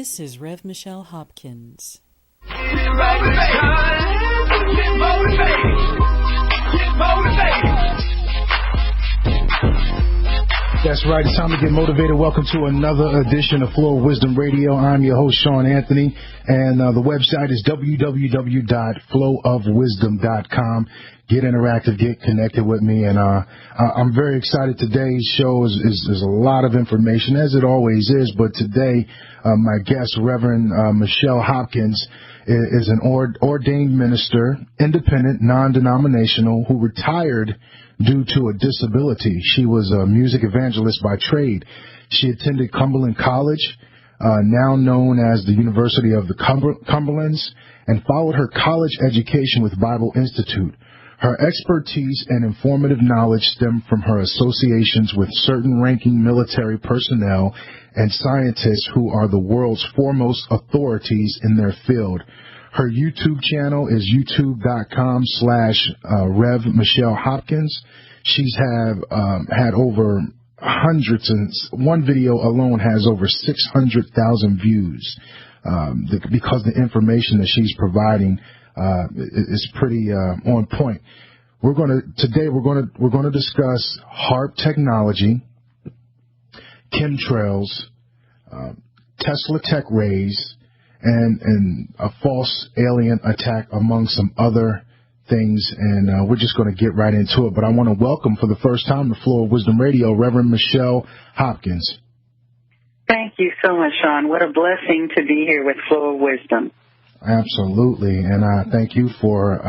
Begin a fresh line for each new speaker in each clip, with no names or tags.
This is RevMichelleHopkins.
Get motivated.
That's right. It's time to get motivated. Welcome to another edition of Flow of Wisdom Radio. I'm your host, Sean Anthony, and the website is www.flowofwisdom.com. Get interactive, get connected with me, and I'm very excited. Today's show is a lot of information, as it always is, but today my guest, Reverend Michelle Hopkins, is an ordained minister, independent, non-denominational, who retired due to a disability. She was a music evangelist by trade. She attended Cumberland College, now known as the University of the Cumberlands, and followed her college education with Bible Institute. Her expertise and informative knowledge stem from her associations with certain ranking military personnel and scientists who are the world's foremost authorities in their field. Her YouTube channel is youtube.com/RevMichelleHopkins. She's had over hundreds, and one video alone has over 600,000 views, because the information that she's providing is pretty on point. Today we're going to discuss HAARP technology, chemtrails, Tesla tech rays, and a false alien attack, among some other things. And we're just going to get right into it. But I want to welcome for the first time to Flow of Wisdom Radio, Reverend Michelle Hopkins.
Thank you so much, Sean. What a blessing to be here with Flow of Wisdom.
Absolutely. And I thank you for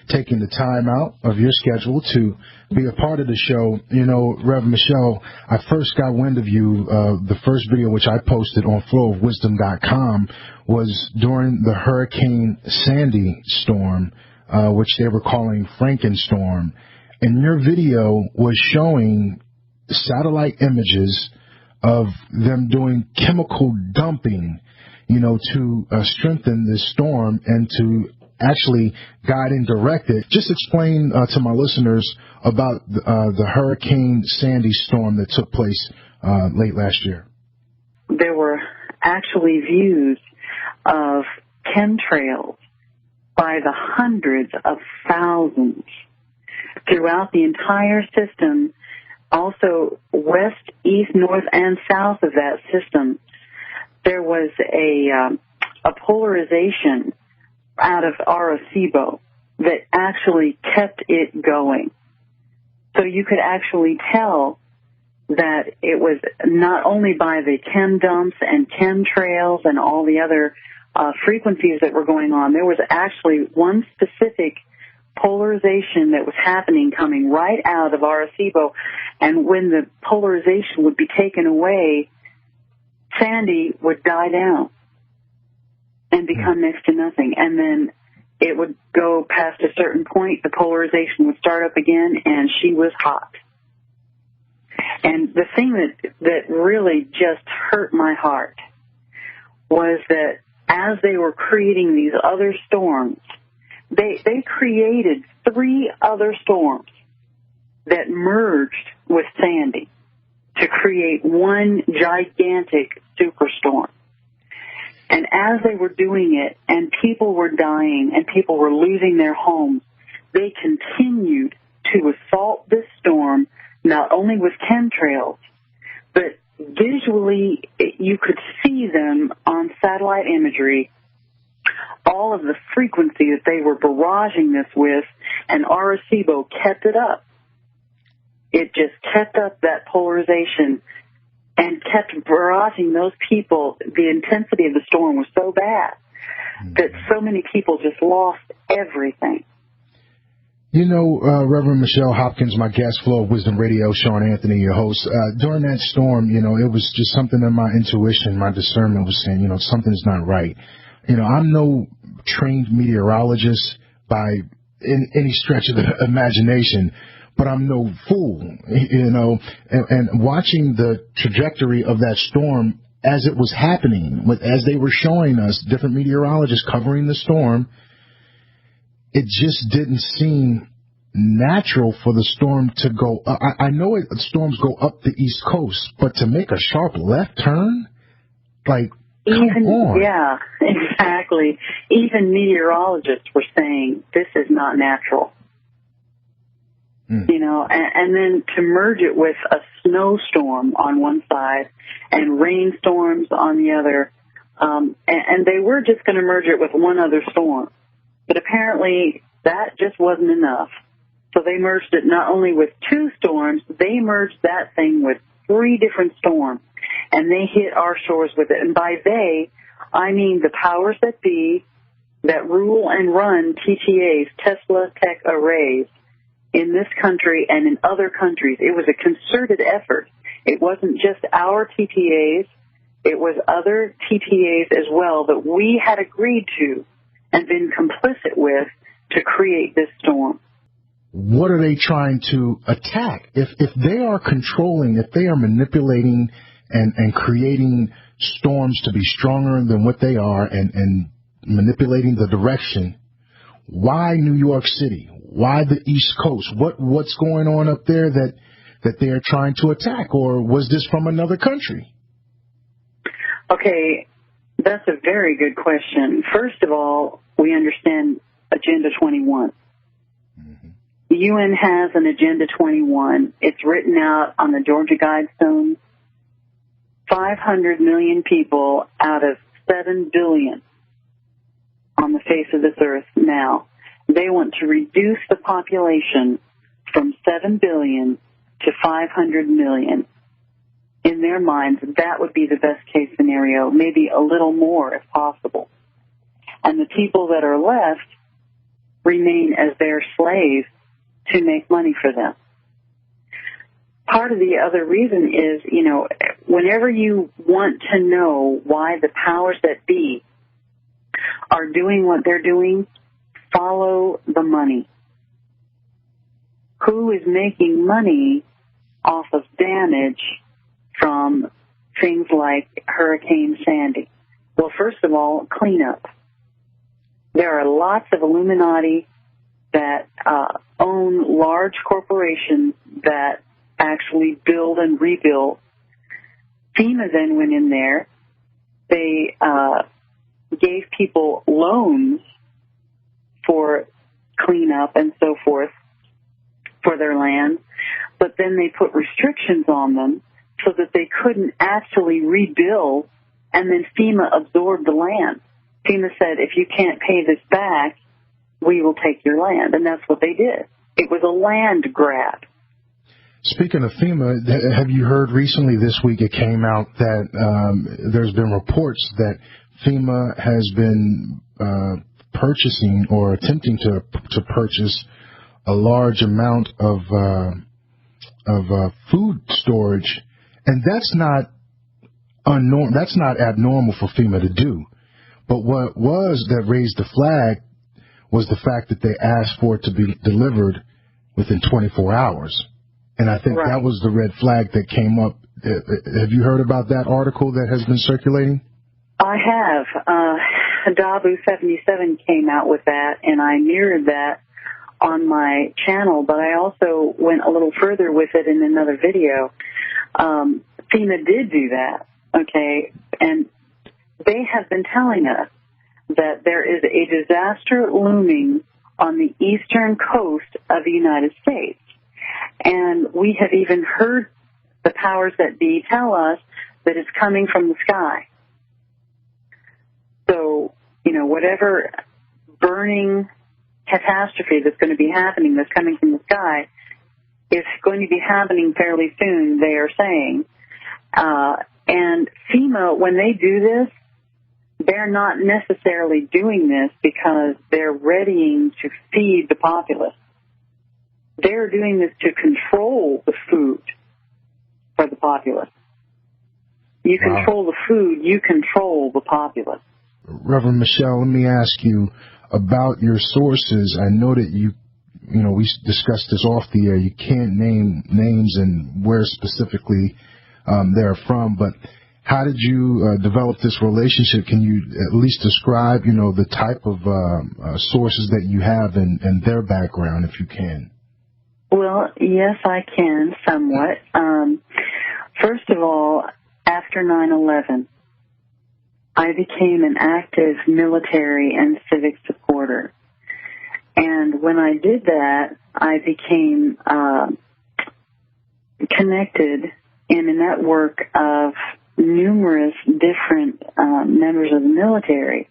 taking the time out of your schedule to be a part of the show. You know, Reverend Michelle, I first got wind of you, the first video which I posted on flowofwisdom.com was during the Hurricane Sandy storm, which they were calling Frankenstorm. And your video was showing satellite images of them doing chemical dumping, you know, to strengthen this storm and to actually guide and direct it. Just explain to my listeners about the Hurricane Sandy storm that took place late last year.
There were actually views of chemtrails by the hundreds of thousands throughout the entire system, also west, east, north, and south of that system. There was a polarization out of Arecibo that actually kept it going. So you could actually tell that it was not only by the chem dumps and chemtrails and all the other frequencies that were going on. There was actually one specific polarization that was happening coming right out of Arecibo, and when the polarization would be taken away, Sandy would die down and become next to nothing. And then it would go past a certain point, the polarization would start up again, and she was hot. And the thing that really just hurt my heart was that as they were creating these other storms, they created 3 other storms that merged with Sandy to create one gigantic superstorm. And as they were doing it, and people were dying, and people were losing their homes, they continued to assault this storm, not only with chemtrails, but visually you could see them on satellite imagery, all of the frequency that they were barraging this with, and Arecibo kept it up. It just kept up that polarization and kept barraging those people. The intensity of the storm was so bad that so many people just lost everything.
You know, Reverend Michelle Hopkins, my guest, Flow of Wisdom Radio, Sean Anthony, your host. During that storm, you know, it was just something in my intuition, my discernment was saying, you know, something's not right. You know, I'm no trained meteorologist by any stretch of the imagination, but I'm no fool, you know, and watching the trajectory of that storm as it was happening, as they were showing us, different meteorologists covering the storm, it just didn't seem natural for the storm to go. I know storms go up the East Coast, but to make a sharp left turn, like
Yeah, exactly. Even meteorologists were saying this is not natural. You know, and then to merge it with a snowstorm on one side and rainstorms on the other, and they were just going to merge it with one other storm. But apparently that just wasn't enough. So they merged it not only with two storms, they merged that thing with 3 different storms, and they hit our shores with it. And by they, I mean the powers that be that rule and run TTA'S, Tesla Tech Arrays, in this country and in other countries. It was a concerted effort. It wasn't just our TTA'S. It was other TTA'S as well that we had agreed to and been complicit with to create this storm.
What are they trying to attack? If they are controlling, if they are manipulating and creating storms to be stronger than what they are and manipulating the direction, why New York City? Why the East Coast? What's going on up there that they are trying to attack? Or was this from another country?
Okay, that's a very good question. First of all, we understand Agenda 21. Mm-hmm. The UN has an Agenda 21. It's written out on the Georgia Guidestones. 500 million people out of 7 billion on the face of this earth now. They want to reduce the population from 7 billion to 500 million. In their minds, that would be the best case scenario, maybe a little more if possible. And the people that are left remain as their slaves to make money for them. Part of the other reason is, you know, whenever you want to know why the powers that be are doing what they're doing, follow the money. Who is making money off of damage from things like Hurricane Sandy? Well, first of all, cleanup. There are lots of Illuminati that own large corporations that actually build and rebuild. FEMA then went in there. They gave people loans for cleanup and so forth for their land, but then they put restrictions on them so that they couldn't actually rebuild, and then FEMA absorbed the land. FEMA said, if you can't pay this back, we will take your land, and that's what they did. It was a land grab.
Speaking of FEMA, have you heard recently this week it came out that there's been reports that FEMA has been purchasing or attempting to purchase a large amount of food storage, and that's not abnormal for FEMA to do. But what that raised the flag was the fact that they asked for it to be delivered within 24 hours. And I think that was the red flag that came up. Have you heard about that article that has been circulating?
I have. Dabu 77 came out with that, and I mirrored that on my channel, but I also went a little further with it in another video. FEMA did do that, okay, and they have been telling us that there is a disaster looming on the eastern coast of the United States. And we have even heard the powers that be tell us that it's coming from the sky. So, you know, whatever burning catastrophe that's going to be happening that's coming from the sky is going to be happening fairly soon, they are saying. And FEMA, when they do this, they're not necessarily doing this because they're readying to feed the populace. They're doing this to control the food for the populace. You control the food, you control the populace.
Reverend Michelle, let me ask you about your sources. I know that we discussed this off the air. You can't name names and where specifically they're from, but how did you develop this relationship? Can you at least describe, the type of sources that you have and their background, if you can?
Well, yes, I can, somewhat. First of all, after 9/11, I became an active military and civic supporter. And when I did that, I became connected in a network of numerous different members of the military.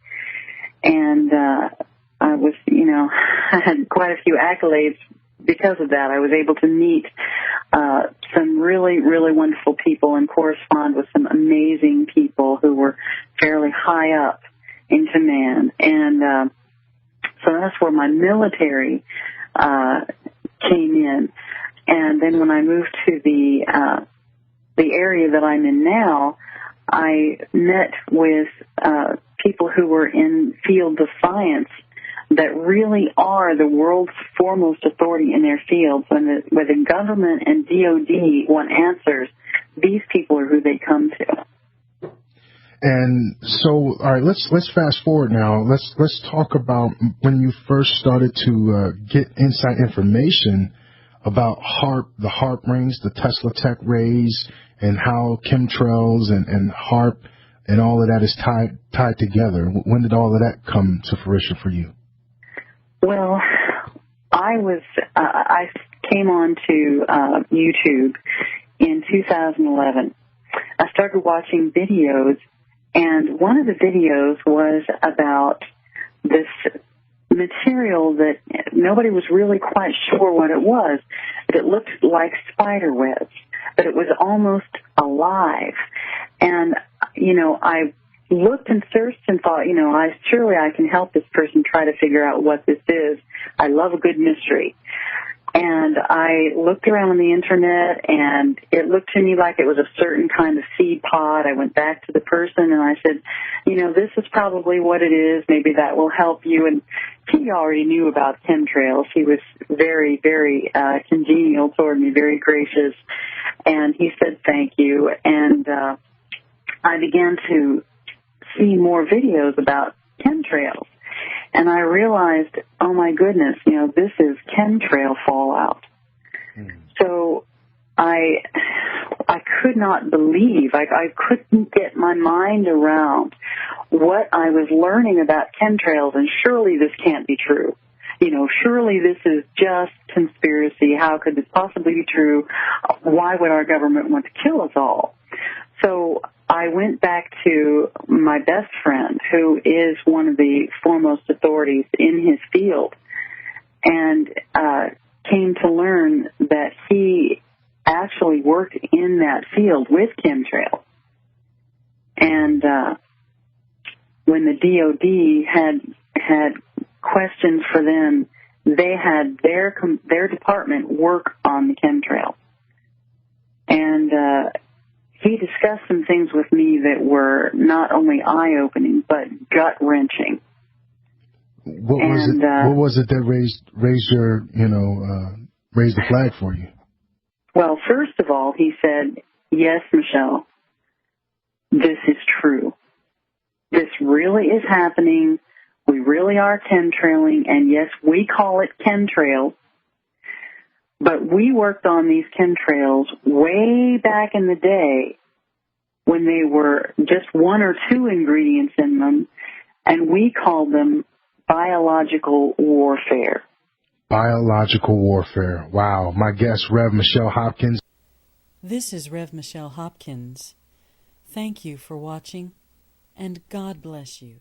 And I was, I had quite a few accolades because of that. I was able to meet some really, really wonderful people and correspond with some amazing people who were fairly high up in command. And so that's where my military came in. And then when I moved to the area that I'm in now, I met with people who were in fields of science that really are the world's foremost authority in their fields. When the government and DOD want answers, these people are who they come to.
And so, all right, let's fast forward now. Let's talk about when you first started to get inside information about HAARP, the HAARP rings, the Tesla Tech rays, and how chemtrails and HAARP and all of that is tied together. When did all of that come to fruition for you?
Well, I came on to YouTube in 2011. I started watching videos, and one of the videos was about this material that nobody was really quite sure what it was, but it looked like spider webs, but it was almost alive. And, I looked and searched and thought, surely I can help this person try to figure out what this is. I love a good mystery. And I looked around on the internet, and it looked to me like it was a certain kind of seed pod. I went back to the person, and I said, this is probably what it is. Maybe that will help you. And he already knew about chemtrails. He was very, very congenial toward me, very gracious. And he said, thank you. And I began to see more videos about chemtrails. And I realized, oh my goodness, this is chemtrail fallout. So I could not believe, I couldn't get my mind around what I was learning about chemtrails, and surely this can't be true. Surely this is just conspiracy. How could this possibly be true? Why would our government want to kill us all? So I went back to my best friend, who is one of the foremost authorities in his field, and came to learn that he actually worked in that field with chemtrails. And when the DOD had questions for them, they had their department work on the chemtrail. And he discussed some things with me that were not only eye-opening, but gut-wrenching.
What was it that raised your, raised the flag for you?
Well, first of all, he said, yes, Michelle, this is true. This really is happening. We really are chemtrailing, and yes, we call it chemtrails. But we worked on these chemtrails way back in the day when they were just one or two ingredients in them, and we called them biological warfare.
Biological warfare. Wow. My guest, Rev Michelle Hopkins.
This is Rev Michelle Hopkins. Thank you for watching, and God bless you.